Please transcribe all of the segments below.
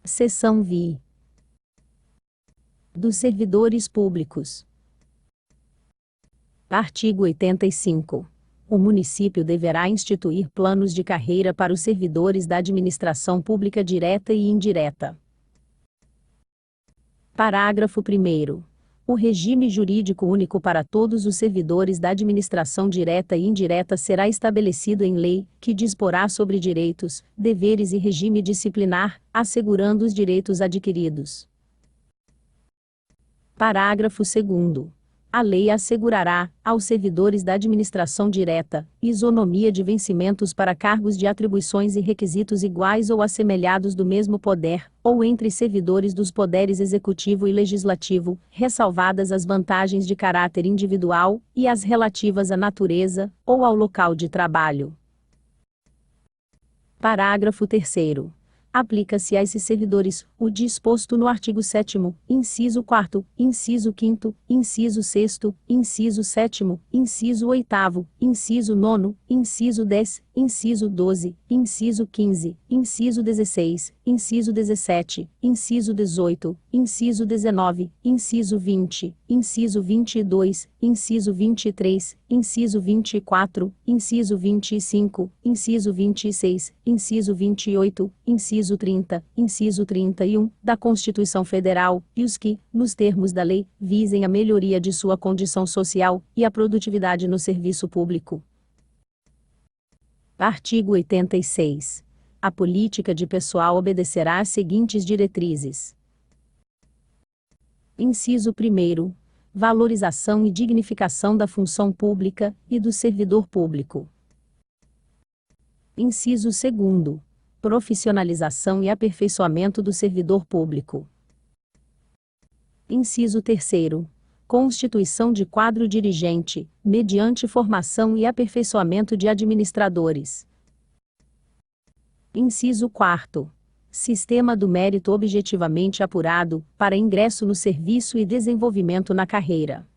Seção VI. Dos servidores públicos. Artigo 85. O município deverá instituir planos de carreira para os servidores da administração pública direta e indireta. Parágrafo 1º. O regime jurídico único para todos os servidores da administração direta e indireta será estabelecido em lei, que disporá sobre direitos, deveres e regime disciplinar, assegurando os direitos adquiridos. Parágrafo 2º. A lei assegurará, aos servidores da administração direta, isonomia de vencimentos para cargos de atribuições e requisitos iguais ou assemelhados do mesmo poder, ou entre servidores dos poderes executivo e legislativo, ressalvadas as vantagens de caráter individual, e as relativas à natureza, ou ao local de trabalho. Parágrafo 3º. Aplica-se a esses servidores o disposto no artigo 7º, inciso 4º, inciso 5º, inciso 6º, inciso 7º, inciso 8º, inciso 9º, inciso 10, inciso 12, inciso 15, inciso 16, inciso 17, inciso 18, inciso 19, inciso 20, inciso 22, inciso 23, inciso 24, inciso 25, inciso 26, inciso 28, inciso 30, inciso 31, da Constituição Federal, e os que, nos termos da lei, visem a melhoria de sua condição social e a produtividade no serviço público. Artigo 86. A política de pessoal obedecerá às seguintes diretrizes. Inciso 1º. Valorização e dignificação da função pública e do servidor público. Inciso 2º. Profissionalização e aperfeiçoamento do servidor público. Inciso 3º. Constituição de quadro dirigente, mediante formação e aperfeiçoamento de administradores. Inciso 4º. Sistema do mérito objetivamente apurado, para ingresso no serviço e desenvolvimento na carreira.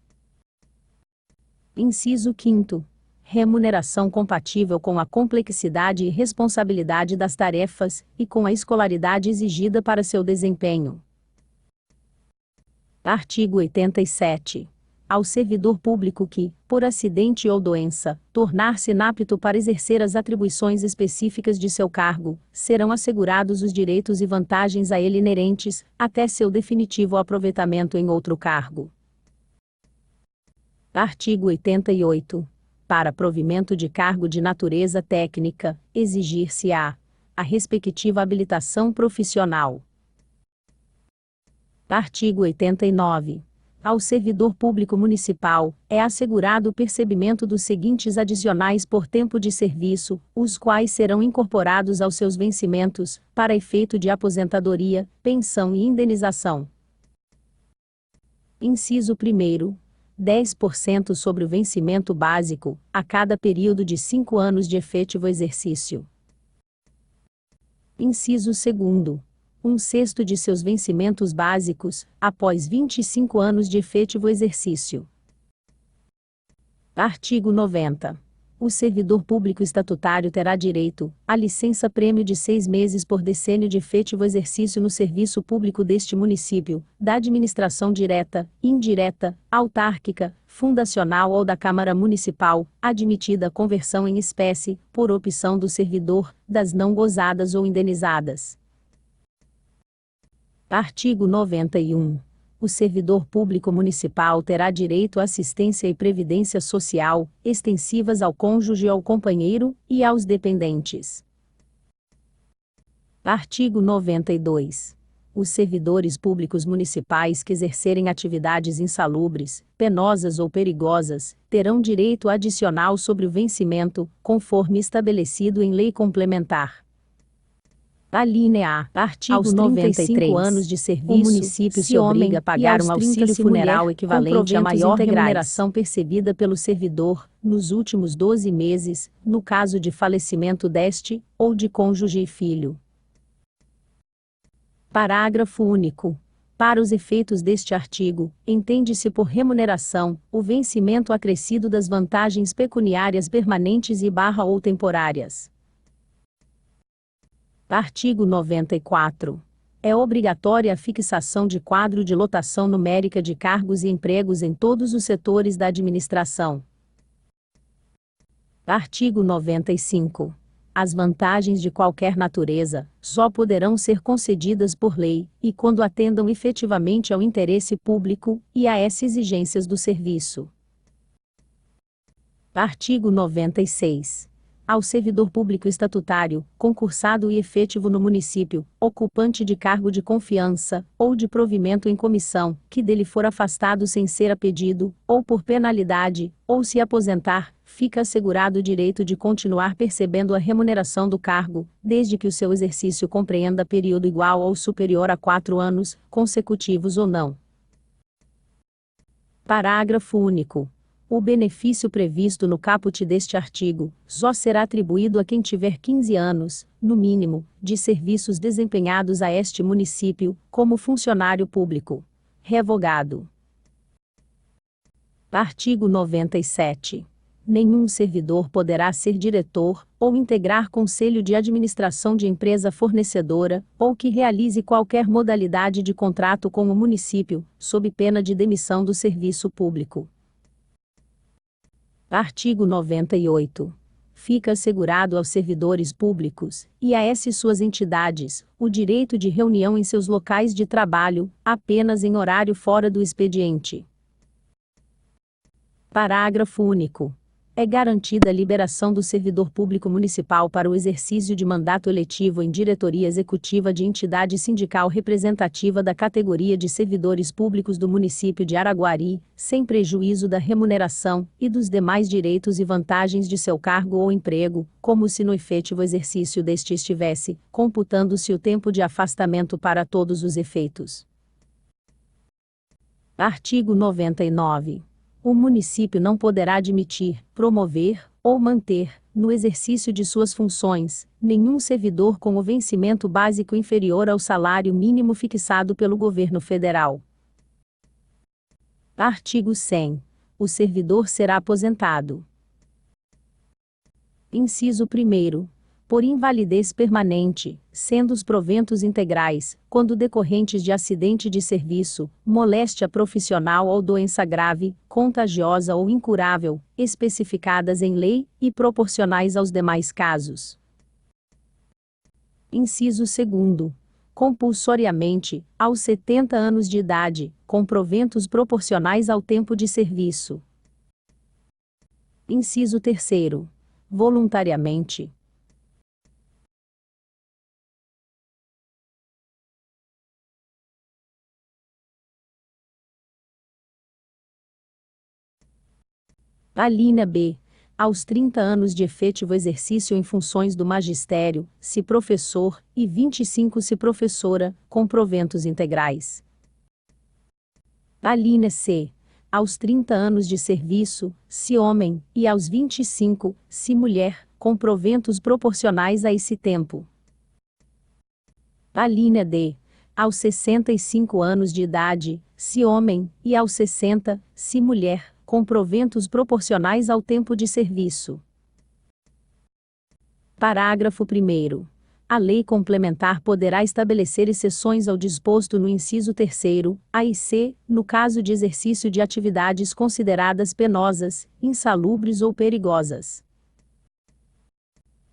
Inciso 5º. Remuneração compatível com a complexidade e responsabilidade das tarefas, e com a escolaridade exigida para seu desempenho. Artigo 87. Ao servidor público que, por acidente ou doença, tornar-se inapto para exercer as atribuições específicas de seu cargo, serão assegurados os direitos e vantagens a ele inerentes, até seu definitivo aproveitamento em outro cargo. Artigo 88. Para provimento de cargo de natureza técnica, exigir-se-á a respectiva habilitação profissional. Artigo 89. Ao servidor público municipal, é assegurado o percebimento dos seguintes adicionais por tempo de serviço, os quais serão incorporados aos seus vencimentos, para efeito de aposentadoria, pensão e indenização. Inciso 1º. 10% sobre o vencimento básico, a cada período de 5 anos de efetivo exercício. Inciso 2º. 1/6 de seus vencimentos básicos, após 25 anos de efetivo exercício. Artigo 90. O servidor público estatutário terá direito à licença-prêmio de 6 meses por decênio de efetivo exercício no serviço público deste município, da administração direta, indireta, autárquica, fundacional ou da Câmara Municipal, admitida a conversão em espécie, por opção do servidor, das não gozadas ou indenizadas. Artigo 91. O servidor público municipal terá direito à assistência e previdência social, extensivas ao cônjuge ou ao companheiro, e aos dependentes. Artigo 92. Os servidores públicos municipais que exercerem atividades insalubres, penosas ou perigosas, terão direito adicional sobre o vencimento, conforme estabelecido em lei complementar. Alínea A. Artigo aos 35 anos de serviço, o município se obriga a pagar um auxílio funeral equivalente à maior remuneração percebida pelo servidor, nos últimos 12 meses, no caso de falecimento deste, ou de cônjuge e filho. Parágrafo único. Para os efeitos deste artigo, entende-se por remuneração, o vencimento acrescido das vantagens pecuniárias permanentes ou temporárias. Artigo 94. É obrigatória a fixação de quadro de lotação numérica de cargos e empregos em todos os setores da administração. Artigo 95. As vantagens de qualquer natureza só poderão ser concedidas por lei, e quando atendam efetivamente ao interesse público e a essas exigências do serviço. Artigo 96. Ao servidor público estatutário, concursado e efetivo no município, ocupante de cargo de confiança, ou de provimento em comissão, que dele for afastado sem ser a pedido, ou por penalidade, ou se aposentar, fica assegurado o direito de continuar percebendo a remuneração do cargo, desde que o seu exercício compreenda período igual ou superior a 4 anos, consecutivos ou não. Parágrafo único. O benefício previsto no caput deste artigo só será atribuído a quem tiver 15 anos, no mínimo, de serviços desempenhados a este município, como funcionário público. Revogado. Artigo 97. Nenhum servidor poderá ser diretor, ou integrar conselho de administração de empresa fornecedora, ou que realize qualquer modalidade de contrato com o município, sob pena de demissão do serviço público. Artigo 98. Fica assegurado aos servidores públicos, e a essas suas entidades, o direito de reunião em seus locais de trabalho, apenas em horário fora do expediente. Parágrafo único. É garantida a liberação do servidor público municipal para o exercício de mandato eletivo em diretoria executiva de entidade sindical representativa da categoria de servidores públicos do município de Araguari, sem prejuízo da remuneração e dos demais direitos e vantagens de seu cargo ou emprego, como se no efetivo exercício deste estivesse, computando-se o tempo de afastamento para todos os efeitos. Artigo 99. O município não poderá admitir, promover, ou manter, no exercício de suas funções, nenhum servidor com o vencimento básico inferior ao salário mínimo fixado pelo governo federal. Artigo 100. O servidor será aposentado. Inciso 1º. Por invalidez permanente, sendo os proventos integrais, quando decorrentes de acidente de serviço, moléstia profissional ou doença grave, contagiosa ou incurável, especificadas em lei, e proporcionais aos demais casos. Inciso 2º. Compulsoriamente, aos 70 anos de idade, com proventos proporcionais ao tempo de serviço. Inciso 3º. Voluntariamente. Alínea B. Aos 30 anos de efetivo exercício em funções do magistério, se professor, e 25 se professora, com proventos integrais. Alínea C. Aos 30 anos de serviço, se homem, e aos 25, se mulher, com proventos proporcionais a esse tempo. Alínea D. Aos 65 anos de idade, se homem, e aos 60, se mulher, com proventos proporcionais ao tempo de serviço. Parágrafo 1º. A lei complementar poderá estabelecer exceções ao disposto no inciso 3º, A e C, no caso de exercício de atividades consideradas penosas, insalubres ou perigosas.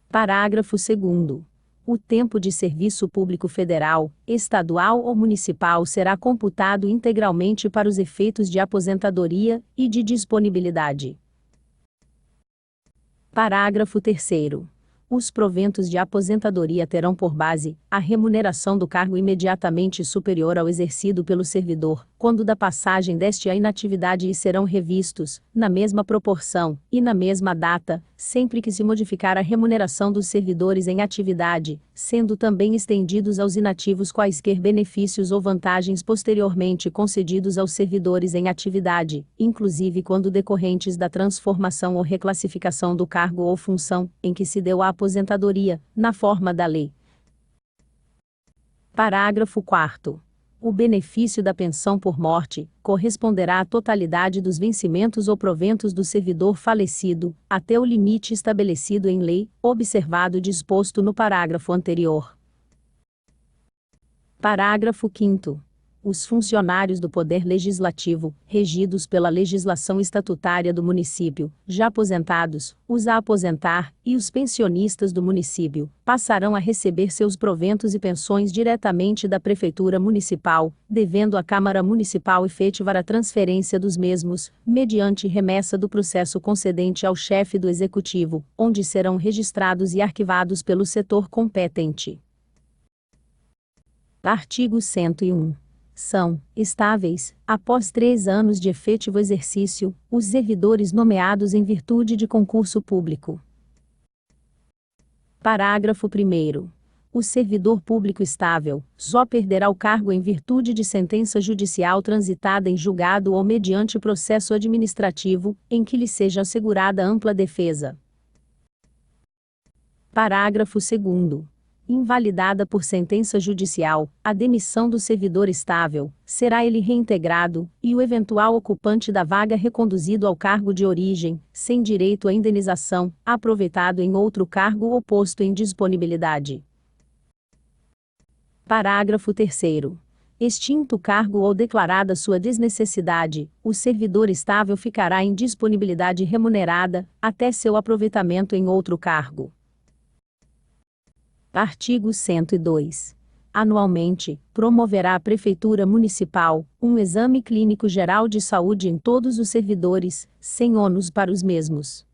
Parágrafo 2º. O tempo de serviço público federal, estadual ou municipal será computado integralmente para os efeitos de aposentadoria e de disponibilidade. Parágrafo 3º. Os proventos de aposentadoria terão por base a remuneração do cargo imediatamente superior ao exercido pelo servidor, quando da passagem deste à inatividade, e serão revistos, na mesma proporção e na mesma data, sempre que se modificar a remuneração dos servidores em atividade, sendo também estendidos aos inativos quaisquer benefícios ou vantagens posteriormente concedidos aos servidores em atividade, inclusive quando decorrentes da transformação ou reclassificação do cargo ou função em que se deu a aposentadoria, na forma da lei. Parágrafo 4º. O benefício da pensão por morte corresponderá à totalidade dos vencimentos ou proventos do servidor falecido, até o limite estabelecido em lei, observado o disposto no parágrafo anterior. Parágrafo 5º. Os funcionários do Poder Legislativo, regidos pela legislação estatutária do município, já aposentados, os a aposentar, e os pensionistas do município, passarão a receber seus proventos e pensões diretamente da Prefeitura Municipal, devendo a Câmara Municipal efetivar a transferência dos mesmos, mediante remessa do processo concedente ao chefe do Executivo, onde serão registrados e arquivados pelo setor competente. Artigo 101. São estáveis, após 3 anos de efetivo exercício, os servidores nomeados em virtude de concurso público. Parágrafo 1º. O servidor público estável só perderá o cargo em virtude de sentença judicial transitada em julgado ou mediante processo administrativo, em que lhe seja assegurada ampla defesa. Parágrafo 2º. Invalidada por sentença judicial, a demissão do servidor estável, será ele reintegrado, e o eventual ocupante da vaga reconduzido ao cargo de origem, sem direito à indenização, aproveitado em outro cargo ou posto em disponibilidade. Parágrafo 3º. Extinto o cargo ou declarada sua desnecessidade, o servidor estável ficará em disponibilidade remunerada, até seu aproveitamento em outro cargo. Artigo 102. Anualmente, promoverá a Prefeitura Municipal um exame clínico geral de saúde em todos os servidores, sem ônus para os mesmos.